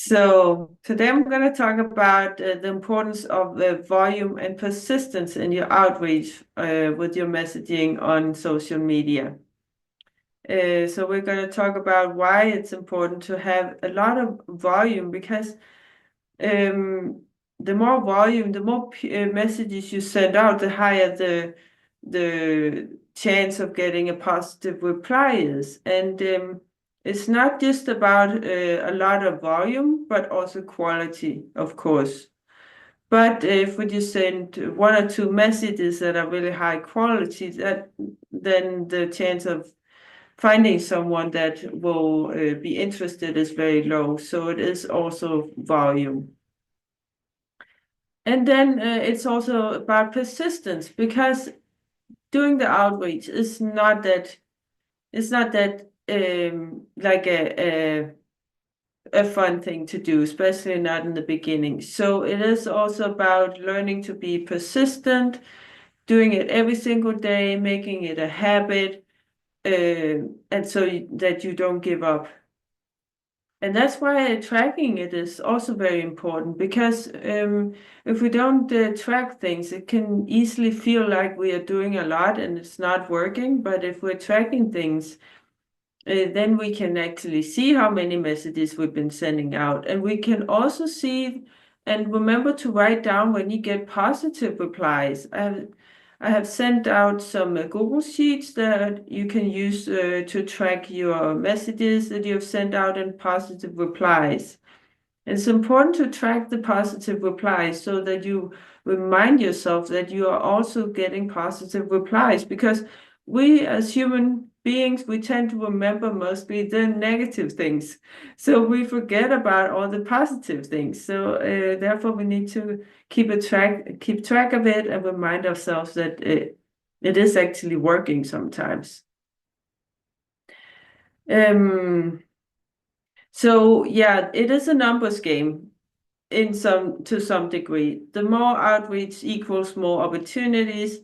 So today I'm going to talk about the importance of volume and persistence in your outreach with your messaging on social media. So we're going to talk about why it's important to have a lot of volume because the more volume, the more messages you send out, the higher the chance of getting a positive reply is. And it's not just about a lot of volume, but also quality, of course. But if we just send one or two messages that are really high quality, then the chance of finding someone that will be interested is very low. So it is also volume. And then it's also about persistence because doing the outreach is not that like a fun thing to do, especially not in the beginning. So it is also about learning to be persistent, doing it every single day, making it a habit, and that you don't give up. And that's why tracking it is also very important because if we don't track things, it can easily feel like we are doing a lot and it's not working. But if we're tracking things, then we can actually see how many messages we've been sending out. And we can also see and remember to write down when you get positive replies. I have sent out some Google Sheets that you can use to track your messages that you have sent out and positive replies. It's important to track the positive replies so that you remind yourself that you are also getting positive replies because we as human beings, we tend to remember mostly the negative things. So we forget about all the positive things. So therefore we need to keep track of it and remind ourselves that it is actually working sometimes. So yeah, it is a numbers game to some degree. The more outreach equals more opportunities,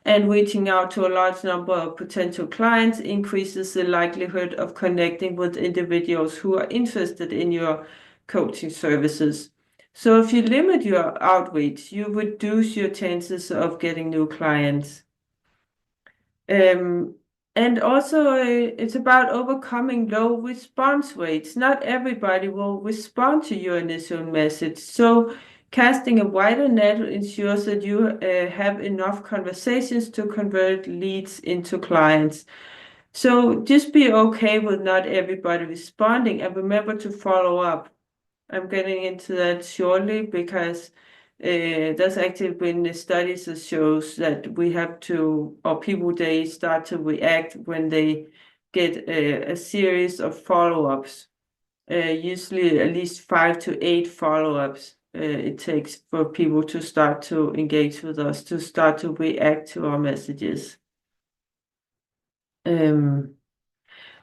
and reaching out to a large number of potential clients increases the likelihood of connecting with individuals who are interested in your coaching services. So if you limit your outreach, you reduce your chances of getting new clients. Um, and also, it's about overcoming low response rates. Not everybody will respond to your initial message. So, casting a wider net ensures that you have enough conversations to convert leads into clients. So, just be okay with not everybody responding and remember to follow up. I'm getting into that shortly because there's actually been studies that shows that we have to, or people, they start to react when they get a series of follow-ups. Usually at least 5 to 8 follow-ups it takes for people to start to engage with us, to start to react to our messages. And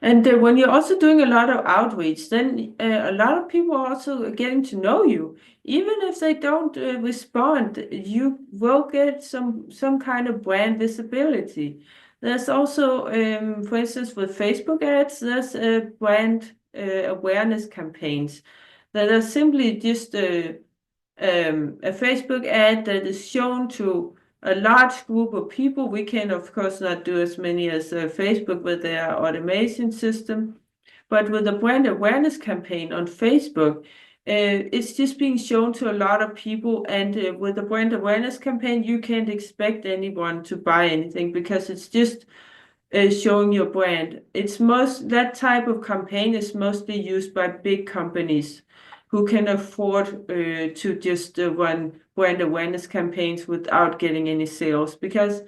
when you're also doing a lot of outreach, then a lot of people are also getting to know you. Even if they don't respond, you will get some kind of brand visibility. There's also, for instance, with Facebook ads, there's brand awareness campaigns that are simply just a Facebook ad that is shown to a large group of people. We can, of course, not do as many as Facebook with their automation system, but with the brand awareness campaign on Facebook, it's just being shown to a lot of people. And with the brand awareness campaign, you can't expect anyone to buy anything because it's just showing your brand. That type of campaign is mostly used by big companies who can afford to just run brand awareness campaigns without getting any sales because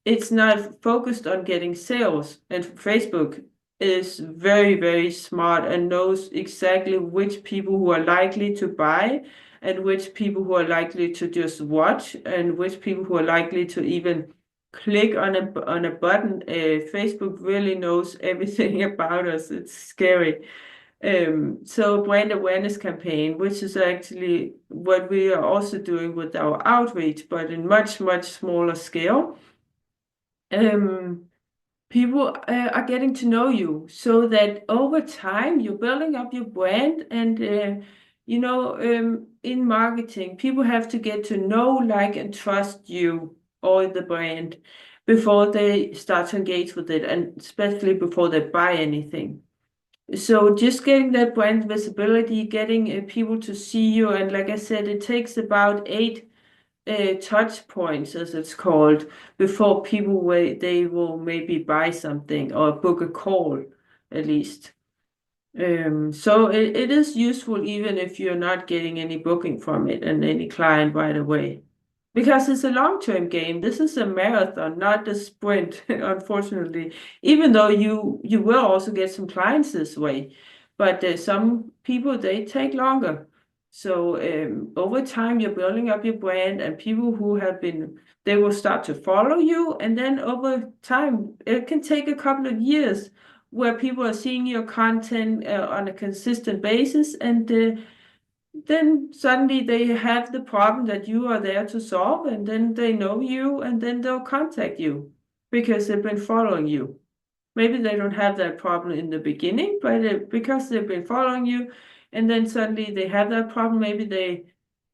it's not focused on getting sales. And Facebook is very, very smart and knows exactly which people who are likely to buy and which people who are likely to just watch and which people who are likely to even click on a button. Facebook really knows everything about us. It's scary. So brand awareness campaign, which is actually what we are also doing with our outreach, but in much, much smaller scale. People are getting to know you so that over time you're building up your brand and in marketing, people have to get to know, like, and trust you or the brand before they start to engage with it, and especially before they buy anything. So just getting that brand visibility, getting people to see you, and like I said, it takes about 8 touch points, as it's called, before they will maybe buy something or book a call, at least. So it is useful even if you're not getting any booking from it and any client right away. Because it's a long-term game. This is a marathon, not a sprint, unfortunately. Even though you will also get some clients this way. But some people, they take longer. So over time, you're building up your brand, and people who have been, they will start to follow you. And then over time, it can take a couple of years where people are seeing your content on a consistent basis, and then suddenly they have the problem that you are there to solve, and then they know you, and then they'll contact you because they've been following you. Maybe they don't have that problem in the beginning, but because they've been following you, and then suddenly they have that problem, maybe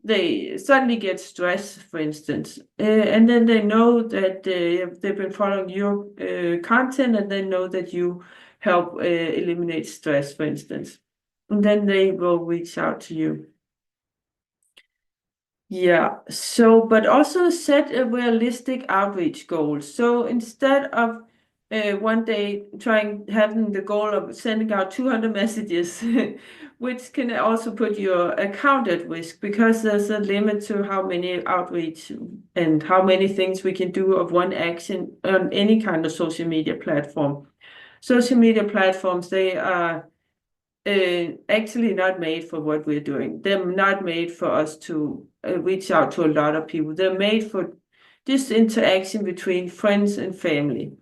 they suddenly get stressed, for instance, and then they know that they've been following your content, and they know that you help eliminate stress, for instance, and then they will reach out to you. Yeah, so, but also set a realistic outreach goal. So instead of one day having the goal of sending out 200 messages, which can also put your account at risk, because there's a limit to how many outreach and how many things we can do of one action on any kind of social media platform. Social media platforms, they are actually not made for what we're doing. They're not made for us to reach out to a lot of people. They're made for just interaction between friends and family.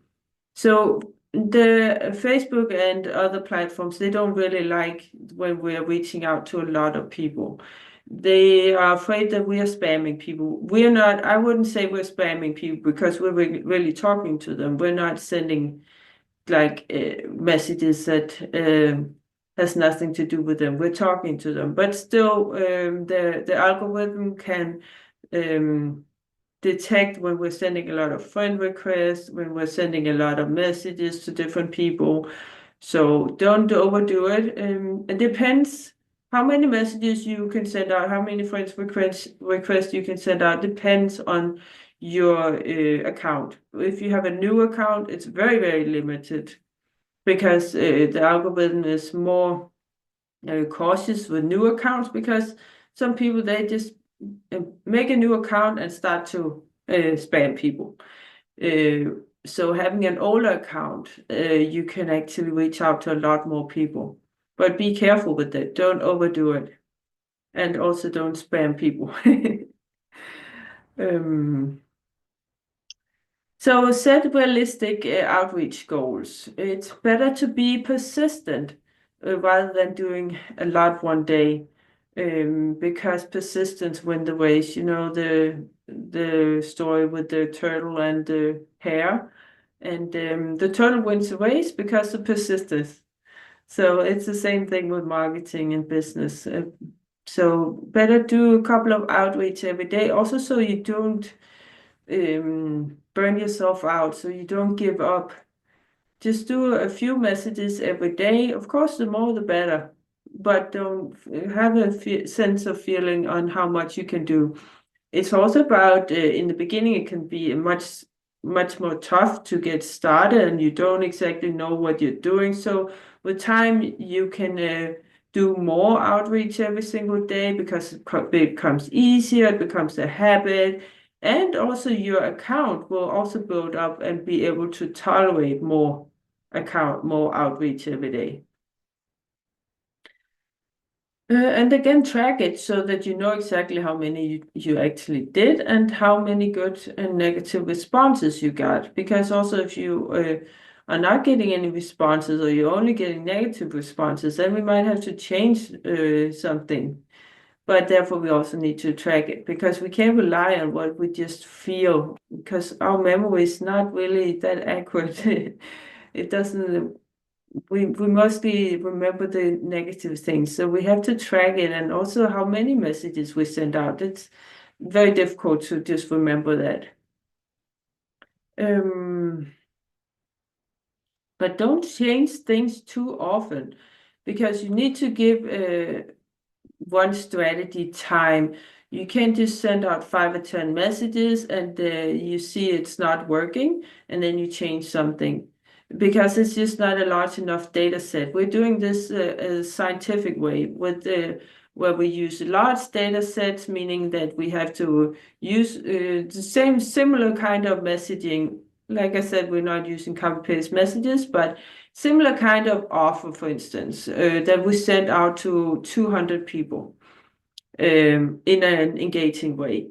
So the Facebook and other platforms, they don't really like when we're reaching out to a lot of people. They are afraid that we are spamming people. We're not, I wouldn't say we're spamming people because we're really talking to them. We're not sending like messages that has nothing to do with them. We're talking to them, but still, the algorithm can detect when we're sending a lot of friend requests, when we're sending a lot of messages to different people. So don't overdo it. It depends how many messages you can send out, how many friends requests you can send out, depends on your account. If you have a new account, it's very, very limited because the algorithm is more cautious with new accounts, because some people, they just make a new account and start to spam people. So having an older account, you can actually reach out to a lot more people. But be careful with it. Don't overdo it. And also don't spam people. So set realistic outreach goals. It's better to be persistent rather than doing a lot one day, because persistence wins the race. You know the story with the turtle and the hare, and the turtle wins the race because of persistence. So it's the same thing with marketing and business. So better do a couple of outreach every day, also so you don't burn yourself out, so you don't give up. Just do a few messages every day. Of course, the more the better, but don't have a sense of feeling on how much you can do. It's also about in the beginning, it can be much more tough to get started, and you don't exactly know what you're doing. So with time, you can do more outreach every single day because it becomes easier, it becomes a habit, and also your account will also build up and be able to tolerate more outreach every day. And again, track it so that you know exactly how many you actually did and how many good and negative responses you got. Because also, if you are not getting any responses, or you're only getting negative responses, then we might have to change something. But therefore, we also need to track it, because we can't rely on what we just feel, because our memory is not really that accurate. It doesn't we mostly remember the negative things. So we have to track it, and also how many messages we send out. It's very difficult to just remember that. But don't change things too often, because you need to give one strategy time. You can't just send out 5 or 10 messages and you see it's not working and then you change something, because it's just not a large enough data set. We're doing this a scientific way with where we use large data sets, meaning that we have to use the same similar kind of messaging. Like I said, we're not using copy paste messages, but similar kind of offer, for instance, that we send out to 200 people in an engaging way.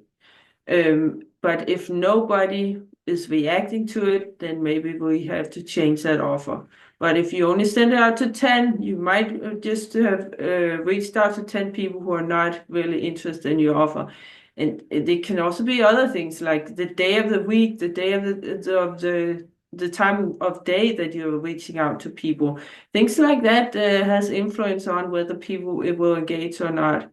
But if nobody is reacting to it, then maybe we have to change that offer. But if you only send it out to 10, you might just have reached out to 10 people who are not really interested in your offer. And it can also be other things like the day of the week, the day of the time of day that you're reaching out to people. Things like that has influence on whether people will engage or not.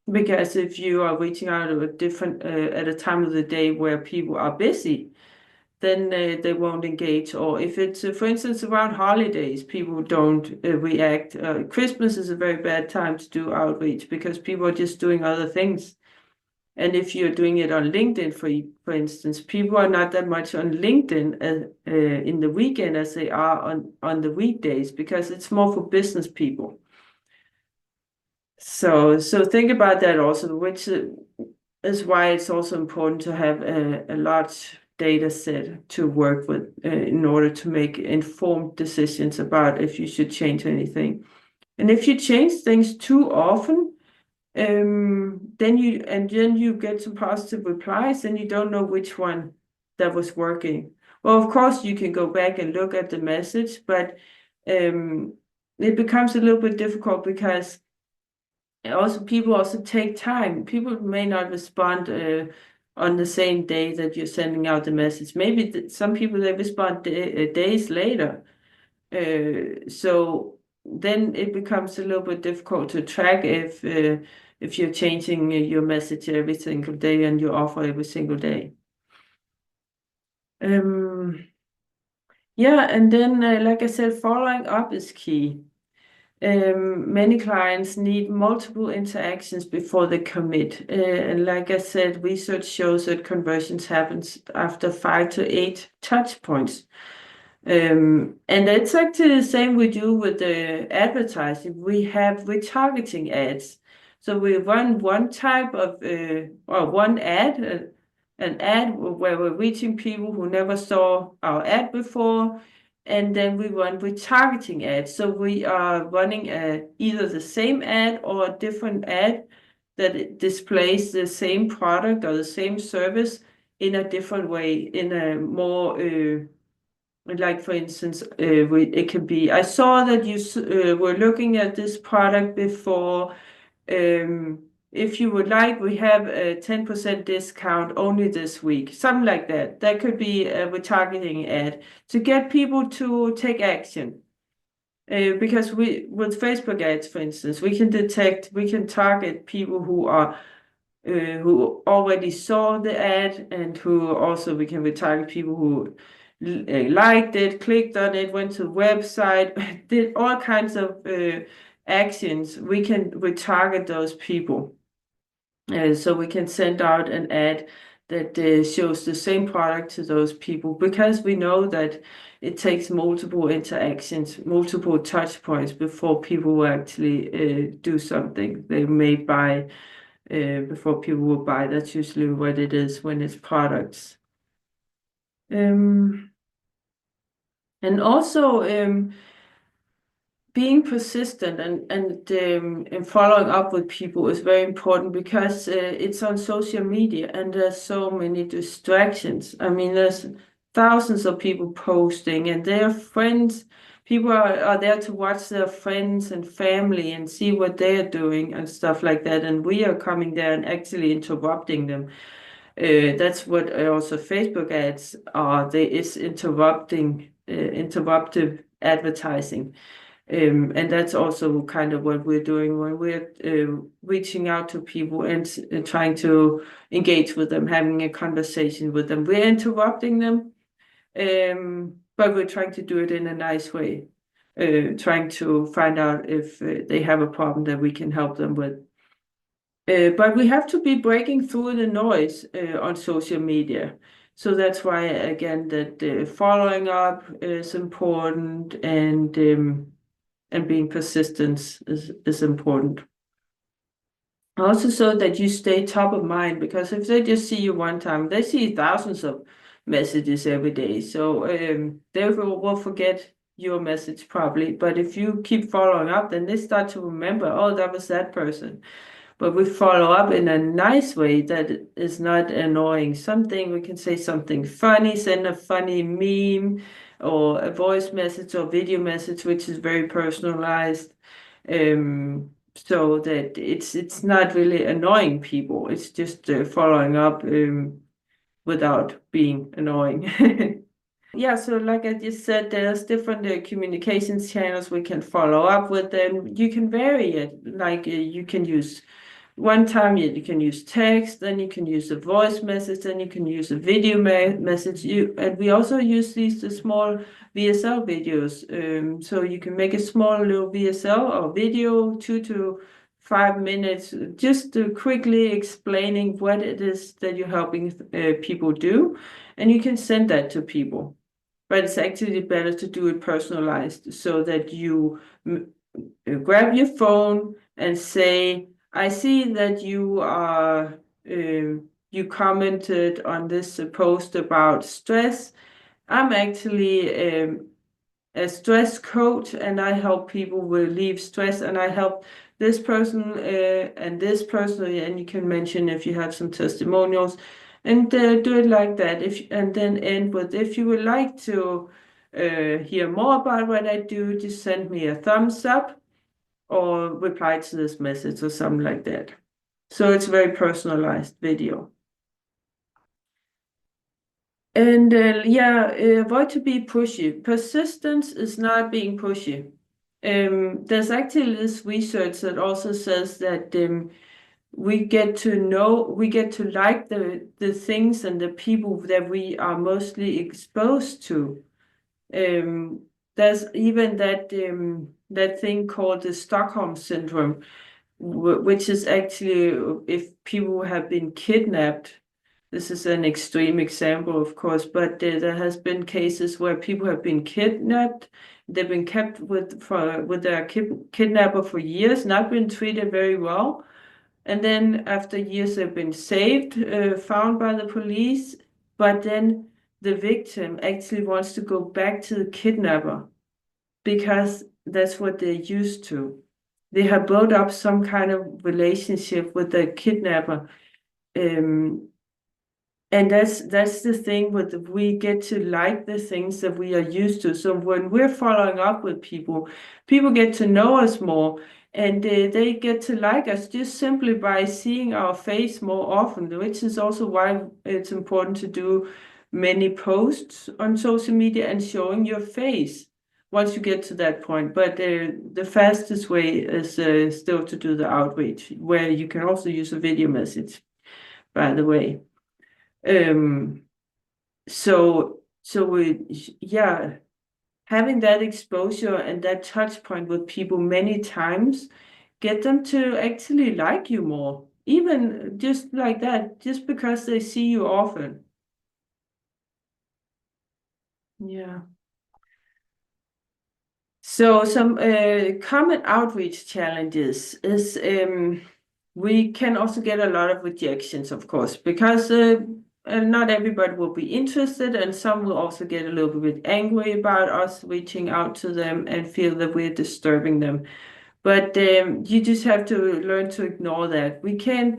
Because if you are reaching out at at a time of the day where people are busy, then they won't engage. Or if it's, for instance, around holidays, people don't react. Christmas is a very bad time to do outreach because people are just doing other things. And if you're doing it on LinkedIn, for instance, people are not that much on LinkedIn in the weekend as they are on the weekdays, because it's more for business people. So think about that also, which is why it's also important to have a large data set to work with in order to make informed decisions about if you should change anything. And if you change things too often, then you get some positive replies and you don't know which one that was working. Well, of course, you can go back and look at the message, but it becomes a little bit difficult because also people also take time. People may not respond on the same day that you're sending out the message. Maybe some people they respond days later. So then it becomes a little bit difficult to track if you're changing your message every single day and your offer every single day. Yeah, and then like I said, following up is key. Many clients need multiple interactions before they commit. And like I said, research shows that conversions happens after 5 to 8 touch points. And it's actually the same we do with the advertising. We have retargeting ads. So we run one type of, or one ad, an ad where we're reaching people who never saw our ad before, and then we run retargeting ads. So we are running either the same ad or a different ad that displays the same product or the same service in a different way, in a more like for instance, it could be, I saw that you were looking at this product before. If you would like, we have a 10% discount only this week, something like that. That could be a retargeting ad to get people to take action. Because with Facebook ads, for instance, we can target people who already saw the ad, and who also we can retarget people who liked it, clicked on it, went to the website, did all kinds of actions. We can retarget those people. So we can send out an ad that shows the same product to those people, because we know that it takes multiple interactions, multiple touch points before people will actually do something. They may buy before people will buy. That's usually what it is when it's products. And also being persistent and following up with people is very important, because it's on social media and there's so many distractions. I mean, there's thousands of people posting, and their friends, people are there to watch their friends and family and see what they're doing and stuff like that. And we are coming there and actually interrupting them. That's what also Facebook ads are. They is interruptive advertising. And that's also kind of what we're doing when we're reaching out to people and trying to engage with them, having a conversation with them. We're interrupting them, but we're trying to do it in a nice way, trying to find out if they have a problem that we can help them with. But we have to be breaking through the noise on social media. So that's why, again, that following up is important, and being persistent is important. Also, so that you stay top of mind, because if they just see you one time, they see thousands of messages every day. So they will forget your message probably. But if you keep following up, then they start to remember, oh, that was that person. But we follow up in a nice way that is not annoying. Something we can say something funny, send a funny meme or a voice message or video message, which is very personalized. So that it's not really annoying people. It's just following up without being annoying. Yeah, so like I just said, there's different communications channels we can follow up with them. You can vary it. Like you can use one time you can use text, then you can use a voice message, then you can use a video message. And we also use these small VSL videos. So you can make a small little VSL or video, 2 to 5 minutes, just to quickly explaining what it is that you're helping people do, and you can send that to people. But it's actually better to do it personalized, so that you grab your phone and say, I see that you commented on this post about stress. I'm actually a stress coach, and I help people relieve stress, and I help this person and this person, and you can mention if you have some testimonials, and do it like that. And then end with, if you would like to hear more about what I do, just send me a thumbs up or reply to this message or something like that. So it's very personalized video. And avoid to be pushy. Persistence is not being pushy. There's actually this research that also says that we get to like the things and the people that we are mostly exposed to. There's even that thing called the Stockholm syndrome, which is actually if people have been kidnapped. This is an extreme example, of course, but there has been cases where people have been kidnapped. They've been kept with their kidnapper for years, not been treated very well. And then after years, they've been saved, found by the police. But then the victim actually wants to go back to the kidnapper because that's what they're used to. They have built up some kind of relationship with the kidnapper. And that's the thing with we get to like the things that we are used to. So when we're following up with people, people get to know us more, and they get to like us just simply by seeing our face more often, which is also why it's important to do many posts on social media and showing your face once you get to that point. But the fastest way is still to do the outreach, where you can also use a video message, by the way. So having that exposure and that touch point with people many times, get them to actually like you more, even just like that, just because they see you often. Yeah. So some common outreach challenges is we can also get a lot of rejections, of course, because not everybody will be interested, and some will also get a little bit angry about us reaching out to them and feel that we're disturbing them. But you just have to learn to ignore that. We cannot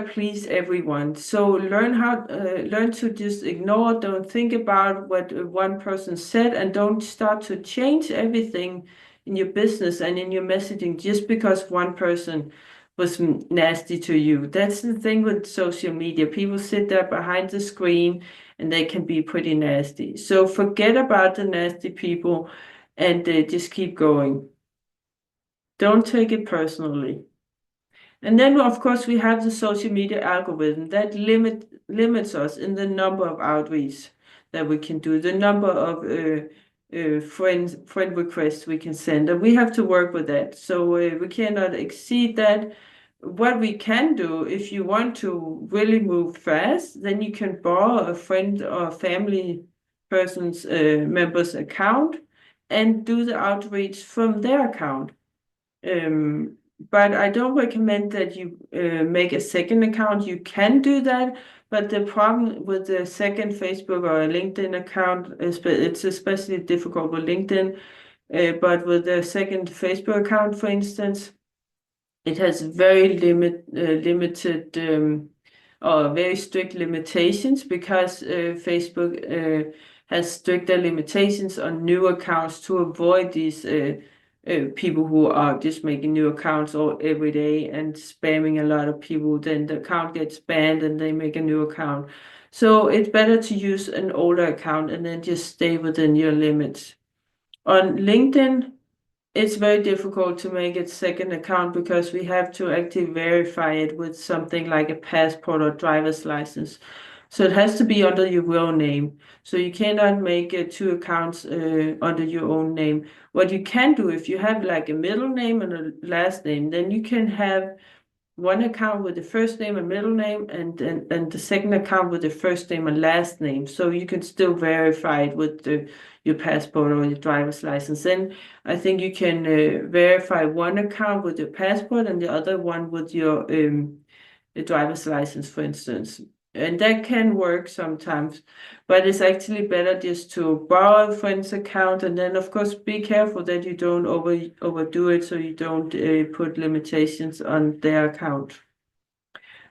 please everyone. So learn to just ignore, don't think about what one person said, and don't start to change everything in your business and in your messaging just because one person was nasty to you. That's the thing with social media. People sit there behind the screen and they can be pretty nasty. So forget about the nasty people and just keep going. Don't take it personally. And then, of course, we have the social media algorithm that limits us in the number of outreach that we can do, the number of friend requests we can send, and we have to work with that. So we cannot exceed that. What we can do, if you want to really move fast, then you can borrow a friend or family person's member's account and do the outreach from their account. But I don't recommend that you make a second account. You can do that, but the problem with the second Facebook or a LinkedIn account is it's especially difficult with LinkedIn. But with the second Facebook account, for instance, it has very limited or very strict limitations because Facebook has stricter limitations on new accounts to avoid these people who are just making new accounts all every day and spamming a lot of people. Then the account gets banned and they make a new account. So it's better to use an older account and then just stay within your limits. On LinkedIn, it's very difficult to make a second account because we have to actually verify it with something like a passport or driver's license. So it has to be under your real name. So you cannot make two accounts under your own name. What you can do, if you have like a middle name and a last name, then you can have one account with the first name and middle name, and the second account with the first name and last name. So you can still verify it with your passport or your driver's license. Then I think you can verify one account with your passport and the other one with your driver's license, for instance. And that can work sometimes, but it's actually better just to borrow a friend's account, and then of course be careful that you don't overdo it, so you don't put limitations on their account.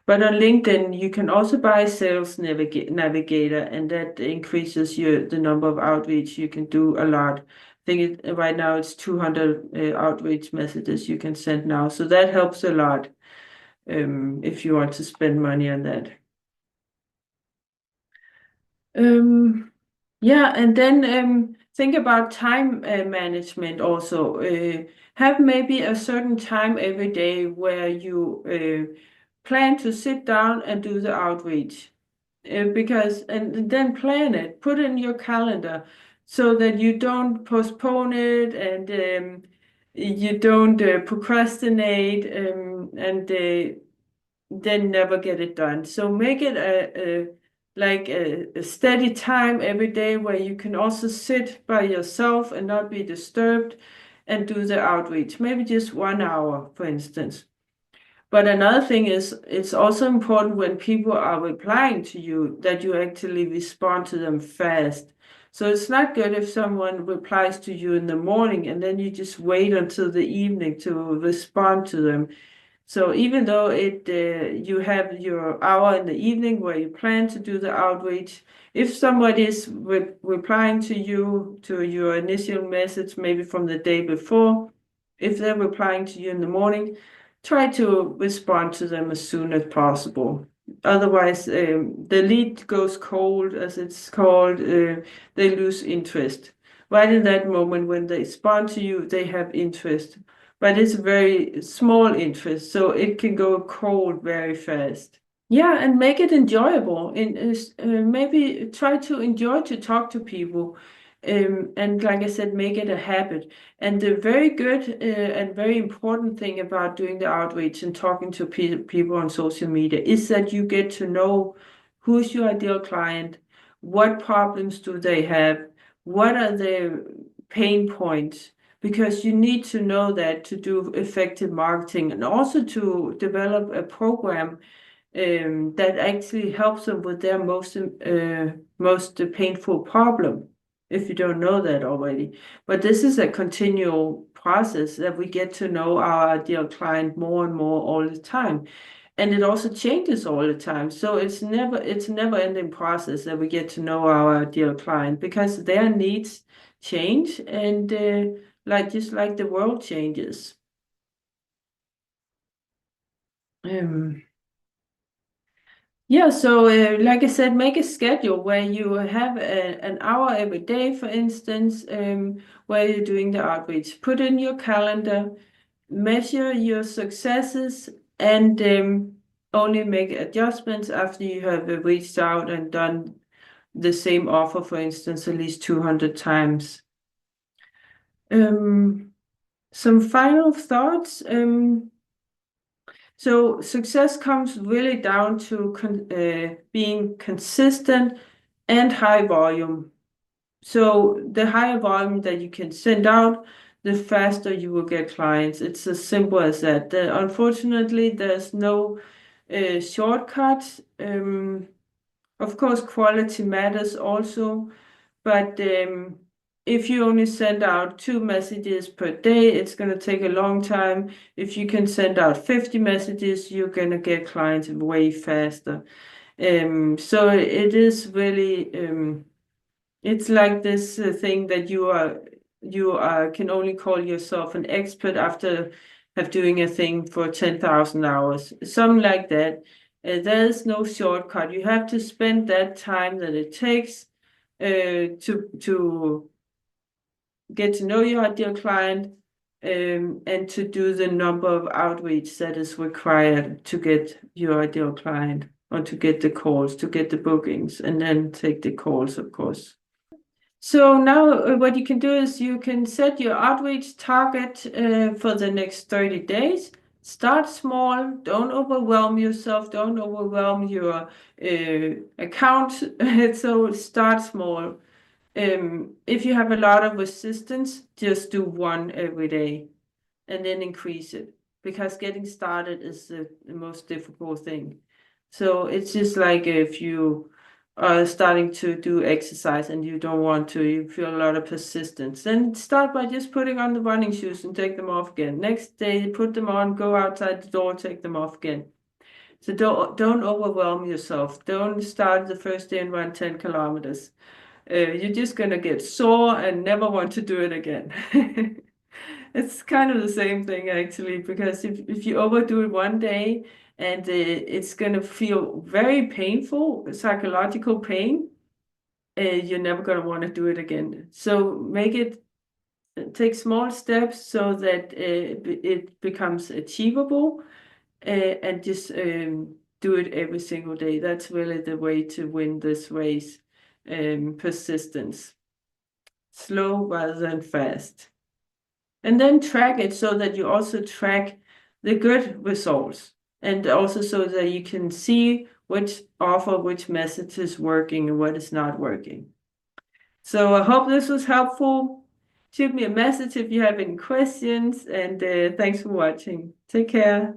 But on LinkedIn, you can also buy Sales Navigator, and that increases the number of outreach you can do a lot. I think right now it's 200 outreach messages you can send now, so that helps a lot if you want to spend money on that. Yeah, and then think about time management also. Have maybe a certain time every day where you plan to sit down and do the outreach. Because, and then plan it, put it in your calendar so that you don't postpone it and you don't procrastinate and then never get it done. So make it a steady time every day where you can also sit by yourself and not be disturbed and do the outreach, maybe just 1 hour, for instance. But another thing is, it's also important when people are replying to you that you actually respond to them fast. So it's not good if someone replies to you in the morning and then you just wait until the evening to respond to them. So even though you have your hour in the evening where you plan to do the outreach, if somebody is replying to you to your initial message, maybe from the day before, if they're replying to you in the morning, try to respond to them as soon as possible. Otherwise, the lead goes cold, as it's called. They lose interest. Right in that moment when they respond to you, they have interest, but it's very small interest, so it can go cold very fast. Yeah, and make it enjoyable. And maybe try to enjoy to talk to people. And like I said, make it a habit. And the very good and very important thing about doing the outreach and talking to people on social media is that you get to know who's your ideal client, what problems do they have, what are their pain points, because you need to know that to do effective marketing and also to develop a program that actually helps them with their most painful problem, if you don't know that already. But this is a continual process that we get to know our ideal client more and more all the time. And it also changes all the time. So it's a never ending process that we get to know our ideal client because their needs change and just like the world changes. Um, yeah, so like I said, make a schedule where you have an hour every day, for instance, where you're doing the outreach. Put in your calendar, measure your successes, and only make adjustments after you have reached out and done the same offer, for instance, at least 200 times. Some final thoughts. So success comes really down to being consistent and high volume. So the higher volume that you can send out, the faster you will get clients. It's as simple as that. Unfortunately, there's no shortcut. Of course, quality matters also, but if you only send out 2 messages per day, it's going to take a long time. If you can send out 50 messages, you're going to get clients way faster. So it is really, it's like this thing that you can only call yourself an expert after have doing a thing for 10,000 hours, something like that. There is no shortcut. You have to spend that time that it takes to get to know your ideal client, and to do the number of outreach that is required to get your ideal client, or to get the calls, to get the bookings, and then take the calls, of course. So now what you can do is you can set your outreach target for the next 30 days. Start small, don't overwhelm yourself, don't overwhelm your account. So start small. If you have a lot of resistance, just do one every day and then increase it, because getting started is the most difficult thing. So it's just like if you are starting to do exercise and you don't want to, you feel a lot of persistence, then start by just putting on the running shoes and take them off again. Next day, put them on, go outside the door, take them off again. So don't overwhelm yourself. Don't start the first day and run 10 kilometers. You're just gonna get sore and never want to do it again. It's kind of the same thing actually, because if you overdo it one day and it's gonna feel very painful, psychological pain, you're never gonna want to do it again. So take small steps so that it becomes achievable, and just do it every single day. That's really the way to win this race. Persistence, slow rather than fast. And then track it so that you also track the good results, and also so that you can see which offer, which message is working and what is not working. So I hope this was helpful. Shoot me a message if you have any questions, and thanks for watching. Take care.